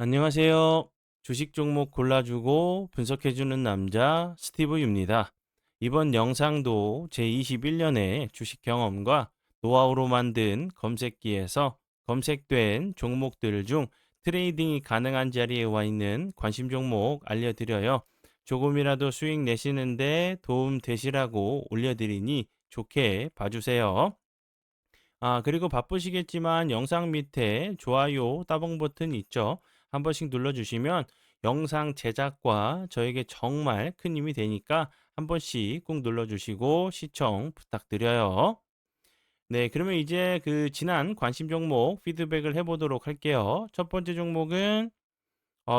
안녕하세요. 주식 종목 골라주고 분석해주는 남자 스티브입니다. 이번 영상도 제21년의 주식 경험과 노하우로 만든 검색기에서 검색된 종목들 중 트레이딩이 가능한 자리에 와 있는 관심 종목 알려드려요. 조금이라도 수익 내시는데 도움 되시라고 올려드리니 좋게 봐주세요. 그리고 바쁘시겠지만 영상 밑에 좋아요, 따봉 버튼 있죠? 한 번씩 눌러주시면 영상 제작과 저에게 정말 큰 힘이 되니까 한 번씩 꼭 눌러주시고 시청 부탁드려요. 네, 그러면 이제 그 지난 관심 종목 피드백을 해보도록 할게요. 첫 번째 종목은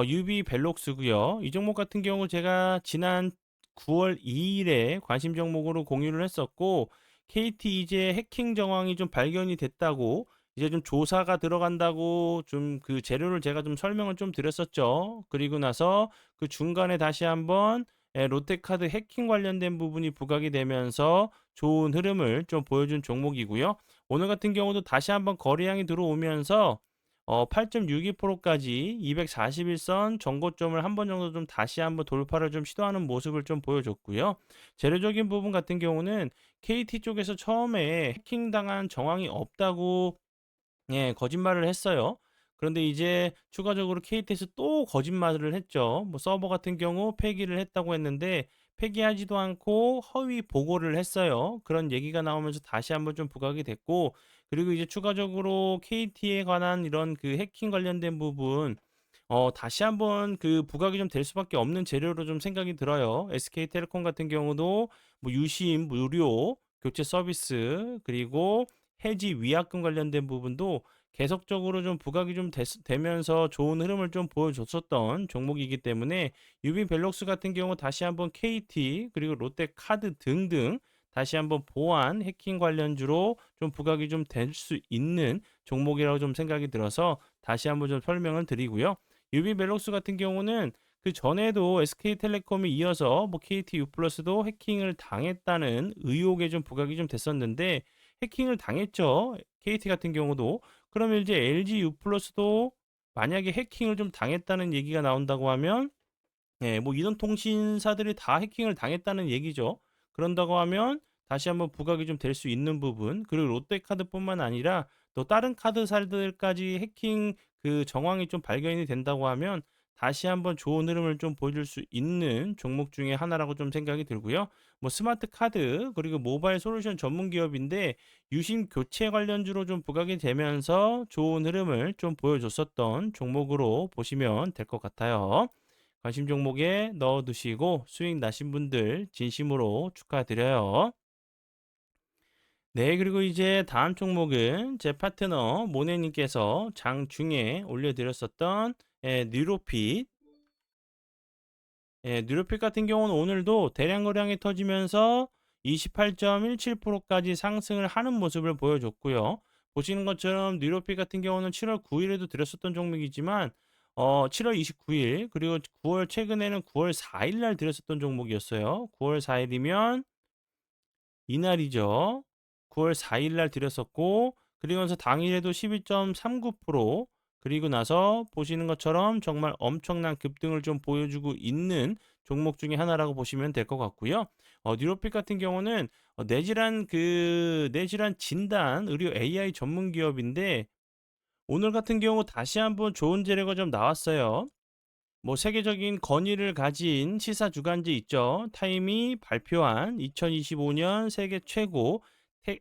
UB 벨록스고요. 이 종목 같은 경우 제가 지난 9월 2일에 관심 종목으로 공유를 했었고 KT 이제 해킹 정황이 좀 발견이 됐다고 이제 좀 조사가 들어간다고 좀 그 재료를 제가 좀 설명을 좀 드렸었죠. 그리고 나서 그 중간에 다시 한번 롯데카드 해킹 관련된 부분이 부각이 되면서 좋은 흐름을 좀 보여준 종목이고요. 오늘 같은 경우도 다시 한번 거래량이 들어오면서 8.62%까지 241선 전고점을 한 번 정도 좀 다시 한번 돌파를 좀 시도하는 모습을 좀 보여줬고요. 재료적인 부분 같은 경우는 KT 쪽에서 처음에 해킹당한 정황이 없다고 거짓말을 했어요. 그런데 이제 추가적으로 KT에서 또 거짓말을 했죠. 뭐 서버 같은 경우 폐기를 했다고 했는데 폐기하지도 않고 허위 보고를 했어요. 그런 얘기가 나오면서 다시 한번 좀 부각이 됐고, 그리고 이제 추가적으로 KT에 관한 이런 그 해킹 관련된 부분 다시 한번 그 부각이 좀 될 수밖에 없는 재료로 좀 생각이 들어요. SK텔레콤 같은 경우도 뭐 유심 무료 교체 서비스, 그리고 해지 위약금 관련된 부분도 계속적으로 좀 부각이 좀 되면서 좋은 흐름을 좀 보여줬었던 종목이기 때문에 유비벨록스 같은 경우 다시 한번 KT 그리고 롯데카드 등등 다시 한번 보안 해킹 관련주로 좀 부각이 좀 될 수 있는 종목이라고 좀 생각이 들어서 다시 한번 좀 설명을 드리고요. 유비벨록스 같은 경우는 그 전에도 SK텔레콤이 이어서 뭐 KT U+도 해킹을 당했다는 의혹에 좀 부각이 좀 됐었는데 해킹을 당했죠. KT 같은 경우도. 그러면 이제 LG U+도 만약에 해킹을 좀 당했다는 얘기가 나온다고 하면 뭐 이런 통신사들이 다 해킹을 당했다는 얘기죠. 그런다고 하면 다시 한번 부각이 좀 될 수 있는 부분, 그리고 롯데카드뿐만 아니라 또 다른 카드사들까지 해킹 그 정황이 좀 발견이 된다고 하면 다시 한번 좋은 흐름을 좀 보여줄 수 있는 종목 중에 하나라고 좀 생각이 들고요. 뭐 스마트 카드 그리고 모바일 솔루션 전문 기업인데 유심 교체 관련주로 좀 부각이 되면서 좋은 흐름을 좀 보여줬었던 종목으로 보시면 될 것 같아요. 관심 종목에 넣어두시고 수익 나신 분들 진심으로 축하드려요. 네, 그리고 이제 다음 종목은 제 파트너 모네님께서 장중에 올려드렸었던 뉴로핏. 뉴로핏 같은 경우는 오늘도 대량 거량이 터지면서 28.17%까지 상승을 하는 모습을 보여줬고요. 보시는 것처럼 뉴로핏 같은 경우는 7월 9일에도 드렸었던 종목이지만 7월 29일 그리고 9월 최근에는 9월 4일 날 드렸었던 종목이었어요. 9월 4일이면 이날이죠. 9월 4일 날 드렸었고 그리고서 당일에도 12.39%, 그리고 나서 보시는 것처럼 정말 엄청난 급등을 좀 보여주고 있는 종목 중에 하나라고 보시면 될 것 같고요. 뉴로픽 같은 경우는 뇌질환 진단 의료 AI 전문 기업인데 오늘 같은 경우 다시 한번 좋은 재료가 좀 나왔어요. 뭐 세계적인 권위를 가진 시사 주간지 있죠. 타임이 발표한 2025년 세계 최고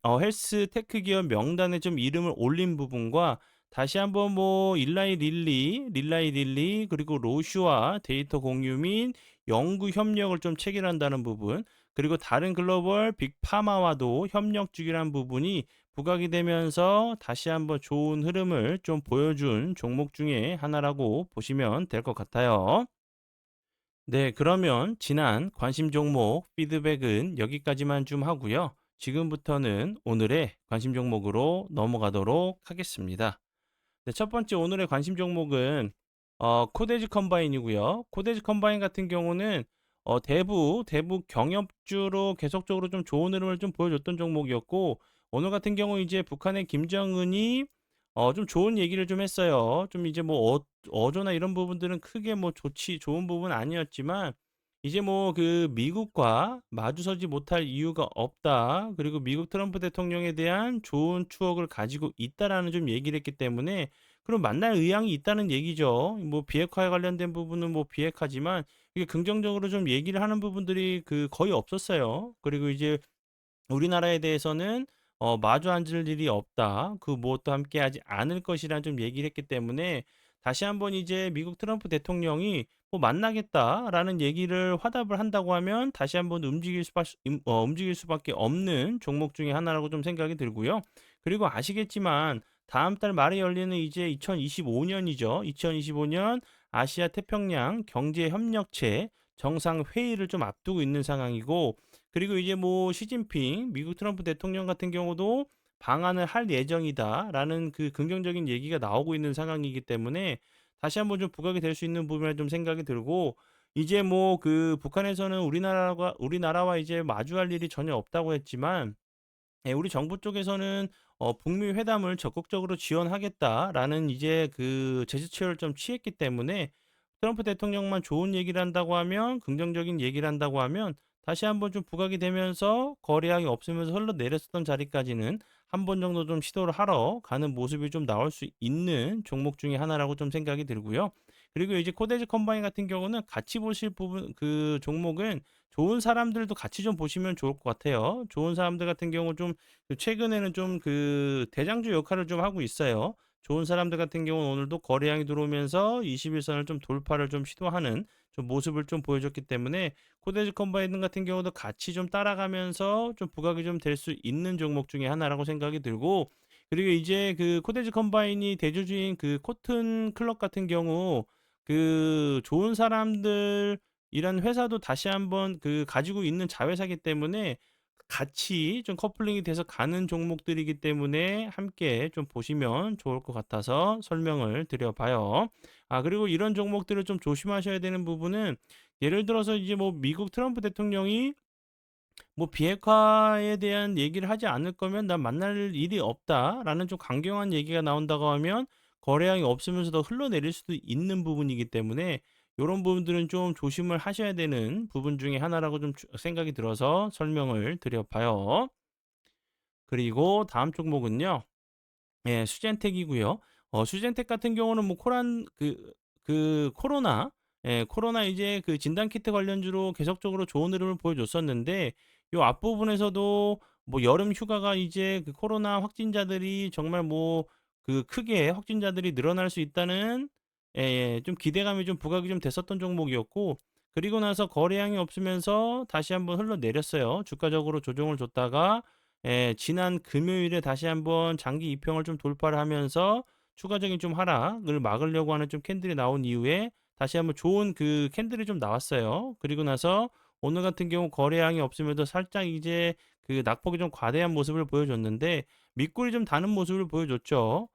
헬스 테크 기업 명단에 좀 이름을 올린 부분과 다시 한번 뭐 릴라이 릴리 그리고 로슈와 데이터 공유 및 연구 협력을 좀 체결한다는 부분, 그리고 다른 글로벌 빅파마와도 협력 중이라는 부분이 부각이 되면서 다시 한번 좋은 흐름을 좀 보여준 종목 중에 하나라고 보시면 될 것 같아요. 네, 그러면 지난 관심 종목 피드백은 여기까지만 좀 하고요. 지금부터는 오늘의 관심 종목으로 넘어가도록 하겠습니다. 네, 첫 번째 오늘의 관심 종목은 코데지 컴바인이고요. 코데지 컴바인 같은 경우는 대북 경협주로 계속적으로 좀 좋은 흐름을 좀 보여줬던 종목이었고, 오늘 같은 경우 이제 북한의 김정은이 좀 좋은 얘기를 좀 했어요. 좀 이제 뭐 어조나 이런 부분들은 크게 뭐 좋지 좋은 부분은 아니었지만 이제 뭐 그 "미국과 마주서지 못할 이유가 없다." 그리고 "미국 트럼프 대통령에 대한 좋은 추억을 가지고 있다."라는 좀 얘기를 했기 때문에 그럼 만날 의향이 있다는 얘기죠. 뭐 비핵화에 관련된 부분은 뭐 비핵화지만 이게 긍정적으로 좀 얘기를 하는 부분들이 거의 없었어요. 그리고 이제 우리나라에 대해서는 "마주 앉을 일이 없다. 그 무엇도 함께하지 않을 것이라는 좀 얘기를 했기 때문에 다시 한번 이제 미국 트럼프 대통령이 뭐 "만나겠다."라는 얘기를 화답을 한다고 하면 다시 한번 움직일 수밖에 없는 종목 중에 하나라고 좀 생각이 들고요. 그리고 아시겠지만 다음 달 말에 열리는 이제 2025 년이죠. 2025년 아시아 태평양 경제협력체 정상회의를 좀 앞두고 있는 상황이고 그리고 이제 뭐 시진핑 미국 트럼프 대통령 같은 경우도 "방한을 할 예정이다."라는 긍정적인 얘기가 나오고 있는 상황이기 때문에 다시 한번 좀 부각이 될 수 있는 부분이라 좀 생각이 들고 이제 뭐 북한에서는 우리나라와 이제 마주할 일이 전혀 없다고 했지만 우리 정부 쪽에서는 북미 회담을 적극적으로 지원하겠다라는 이제 제스처를 좀 취했기 때문에 트럼프 대통령만 좋은 얘기를 한다고 하면 긍정적인 얘기를 한다고 하면 다시 한번 좀 부각이 되면서 거래량이 없으면서 흘러내렸었던 자리까지는 한 번 정도 좀 시도를 하러 가는 모습이 좀 나올 수 있는 종목 중에 하나라고 좀 생각이 들고요. 그리고 이제 코데지 컴바인 같은 경우는 같이 보실 부분 종목은 좋은 사람들도 같이 좀 보시면 좋을 것 같아요. 좋은 사람들 같은 경우 좀 최근에는 좀 대장주 역할을 좀 하고 있어요. 좋은 사람들 같은 경우는 오늘도 거래량이 들어오면서 21선을 좀 돌파를 좀 시도하는 좀 모습을 좀 보여줬기 때문에 코데지 컴바인 같은 경우도 같이 좀 따라가면서 좀 부각이 좀 될 수 있는 종목 중에 하나라고 생각이 들고 그리고 이제 코데지 컴바인이 대주주인 코튼 클럽 같은 경우 좋은 사람들이란 회사도 다시 한번 가지고 있는 자회사이기 때문에 같이 좀 커플링이 돼서 가는 종목들이기 때문에 함께 좀 보시면 좋을 것 같아서 설명을 드려 봐요. 그리고 이런 종목들을 좀 조심하셔야 되는 부분은 예를 들어서 이제 뭐 미국 트럼프 대통령이 뭐 "비핵화에 대한 얘기를 하지 않을 거면 난 만날 일이 없다."라는 좀 강경한 얘기가 나온다고 하면 거래량이 없으면서도 흘러내릴 수도 있는 부분이기 때문에 요런 부분들은 좀 조심을 하셔야 되는 부분 중에 하나라고 좀 생각이 들어서 설명을 드려 봐요. 그리고 다음 종목은요. 예. 수젠텍이고요. 수젠텍 같은 경우는 뭐 코로나 코로나 이제 진단 키트 관련주로 계속적으로 좋은 흐름을 보여줬었는데 요 앞부분에서도 뭐 여름 휴가가 이제 코로나 확진자들이 정말 뭐 크게 확진자들이 늘어날 수 있다는 좀 기대감이 좀 부각이 좀 됐었던 종목이었고 그리고 나서 거래량이 없으면서 다시 한번 흘러내렸어요. 주가적으로 조정을 줬다가 지난 금요일에 다시 한번 장기 이평을 좀 돌파를 하면서 추가적인 좀 하락을 막으려고 하는 좀 캔들이 나온 이후에 다시 한번 좋은 캔들이 좀 나왔어요. 그리고 나서 오늘 같은 경우 거래량이 없으면서 살짝 이제 낙폭이 좀 과대한 모습을 보여줬는데 밑골이 좀 다는 모습을 보여줬죠.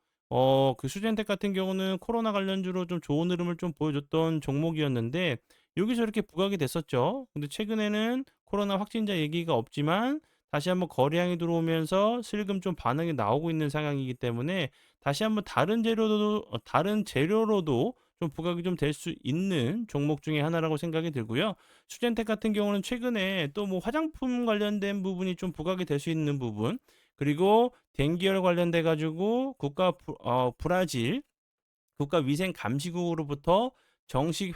수젠텍 같은 경우는 코로나 관련주로 좀 좋은 흐름을 좀 보여줬던 종목이었는데 여기서 이렇게 부각이 됐었죠. 근데 최근에는 코로나 확진자 얘기가 없지만 다시 한번 거래량이 들어오면서 슬금 좀 반응이 나오고 있는 상황이기 때문에 다시 한번 다른 재료로도 좀 부각이 좀 될 수 있는 종목 중에 하나라고 생각이 들고요. 수젠텍 같은 경우는 최근에 또 뭐 화장품 관련된 부분이 좀 부각이 될 수 있는 부분, 그리고 댕기열 관련돼 가지고 브라질 국가위생감시국으로부터 정식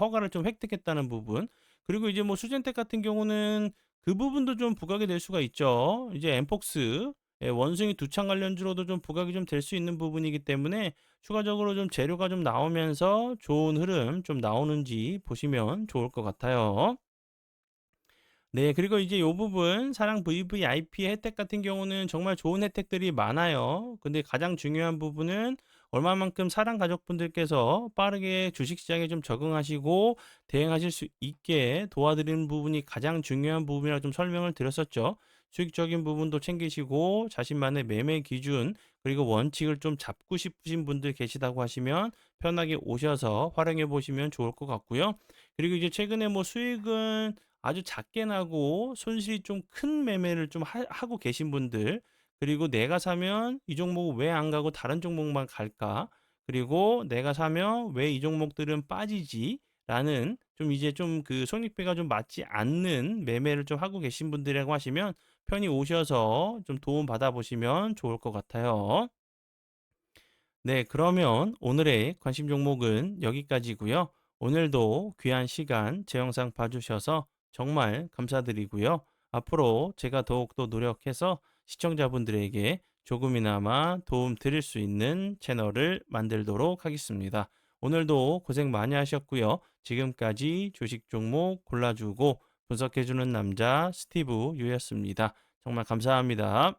허가를 좀 획득했다는 부분. 그리고 이제 뭐 수젠텍 같은 경우는 그 부분도 좀 부각이 될 수가 있죠. 이제 엠폭스 원숭이 두창 관련주로도 좀 부각이 좀 될 수 있는 부분이기 때문에 추가적으로 좀 재료가 좀 나오면서 좋은 흐름 좀 나오는지 보시면 좋을 것 같아요. 네. 그리고 이제 요 부분 사랑 VVIP 혜택 같은 경우는 정말 좋은 혜택들이 많아요. 근데 가장 중요한 부분은 얼마만큼 사랑 가족분들께서 빠르게 주식시장에 좀 적응하시고 대응하실 수 있게 도와드리는 부분이 가장 중요한 부분이라 좀 설명을 드렸었죠. 수익적인 부분도 챙기시고 자신만의 매매 기준 그리고 원칙을 좀 잡고 싶으신 분들 계시다고 하시면 편하게 오셔서 활용해 보시면 좋을 것 같고요. 그리고 이제 최근에 뭐 수익은 아주 작게 나고 손실이 좀 큰 매매를 좀 하고 계신 분들 그리고 내가 사면 이 종목 왜 안 가고 다른 종목만 갈까? 그리고 내가 사면 왜 이 종목들은 빠지지? 라는 좀 이제 좀 그 손익비가 좀 맞지 않는 매매를 좀 하고 계신 분들이라고 하시면 편히 오셔서 좀 도움 받아보시면 좋을 것 같아요. 네, 그러면 오늘의 관심 종목은 여기까지고요. 오늘도 귀한 시간 제 영상 봐주셔서 정말 감사드리고요. 앞으로 제가 더욱더 노력해서 시청자분들에게 조금이나마 도움 드릴 수 있는 채널을 만들도록 하겠습니다. 오늘도 고생 많이 하셨고요. 지금까지 주식 종목 골라주고 분석해주는 남자 스티브 유였습니다. 정말 감사합니다.